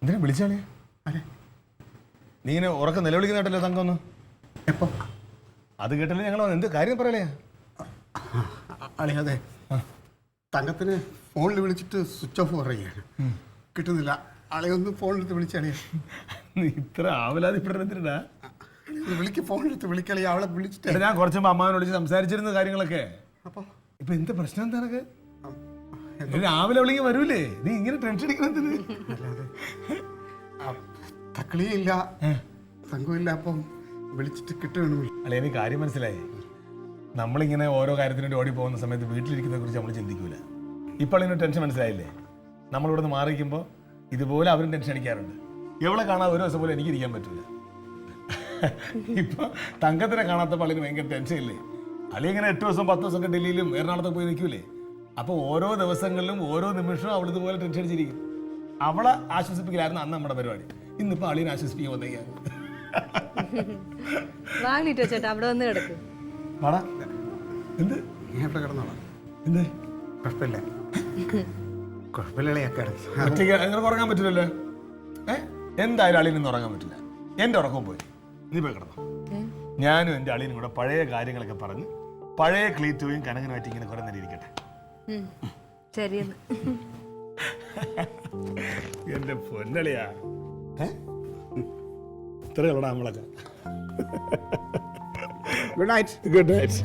എന്തിനാ വിളിച്ചാളേ? നീ ഇങ്ങനെ ഉറക്കം നിലവിളിക്കുന്ന കേട്ടല്ലോ തങ്കൊന്ന്. എപ്പം? അത് കേട്ടല്ലേ ഞങ്ങൾ എന്ത് കാര്യം പറയലേ? അതെ, തങ്കത്തിന് ഫോണിൽ വിളിച്ചിട്ട് സ്വിച്ച് ഓഫ് പറയുകയാണ്, കിട്ടുന്നില്ല. അളയൊന്ന് ഫോണിലെടുത്ത് വിളിച്ചാളേ. നീ ഇത്ര ആവലാതിപ്പെടാ? ഫോണിലെടുത്ത് വിളിക്കളി. അവളെ വിളിച്ചിട്ട് ഞാൻ കുറച്ച് മുമ്പ് അമ്മാവനെ വിളിച്ച് സംസാരിച്ചിരുന്ന കാര്യങ്ങളൊക്കെ. അപ്പൊ ഇപ്പൊ എന്ത് പ്രശ്നം എന്താണൊക്കെ? രാവിലെ വിളിക്ക് വരൂലേ? നീ ഇങ്ങനെ ടെൻഷൻ അടിക്കണതിന് തക്കളിയില്ല, തങ്കമില്ല. അപ്പം വിളിച്ചിട്ട് കിട്ടണമെന്നില്ല. അല്ലെ, എനിക്ക് കാര്യം മനസ്സിലായി. നമ്മളിങ്ങനെ ഓരോ കാര്യത്തിനു വേണ്ടി ഓടി പോകുന്ന സമയത്ത് വീട്ടിലിരിക്കുന്നതിനെ കുറിച്ച് നമ്മൾ ചിന്തിക്കൂല. ഇപ്പോൾ അതിന് ടെൻഷൻ മനസ്സിലായില്ലേ? നമ്മളിവിടെ നിന്ന് മാറിയിരിക്കുമ്പോൾ ഇതുപോലെ അവരും ടെൻഷൻ അടിക്കാറുണ്ട്. എവളെ കാണാതെ ഒരു ദിവസം പോലും എനിക്ക് ഇരിക്കാൻ പറ്റില്ല. ഇപ്പൊ തങ്കത്തിനെ കാണാത്തപ്പോൾ അളിന് ഭയങ്കര ടെൻഷൻ ഇല്ലേ? അളി ഇങ്ങനെ 8 ദിവസം 10 ദിവസമൊക്കെ ഡൽഹിയിലും എറണാകുളത്തൊക്കെ പോയി നിൽക്കൂലേ? അപ്പോൾ ഓരോ ദിവസങ്ങളിലും ഓരോ നിമിഷവും അവൾ ഇതുപോലെ ടെൻഷൻ അടിച്ചിരിക്കും. അവളെ ആശ്വസിപ്പിക്കലായിരുന്നു അന്ന് നമ്മുടെ പരിപാടി. ഇന്നിപ്പോൾ അളിനെ ആശ്വസിപ്പിക്കാൻ വന്നേക്കാണ്. അവിടെ വന്ന് കിടക്കും. എന്ത് കിടന്നോളാം. എന്ത് കുഴപ്പമില്ല, ഒറ്റയ്ക്ക് അങ്ങനെ ഉറങ്ങാൻ പറ്റില്ലല്ലോ. എന്തായാലും അളിനൊന്നും ഉറങ്ങാൻ പറ്റില്ല. എൻ്റെ ഉറക്കം പോയി. നീ പോയി കിടന്നോ. ഞാനും എൻ്റെ അളിനും കൂടെ പഴയ കാര്യങ്ങളൊക്കെ പറഞ്ഞ് പഴയ ക്ലീറ്റുകയും കനകനുമായിട്ട് ഇങ്ങനെ കുറെ നേരം ഇരിക്കട്ടെ. എന്റെ പൊന്നളിയാ, ഇത്രയുള്ള നമ്മളൊക്കെ. Good night. Good night.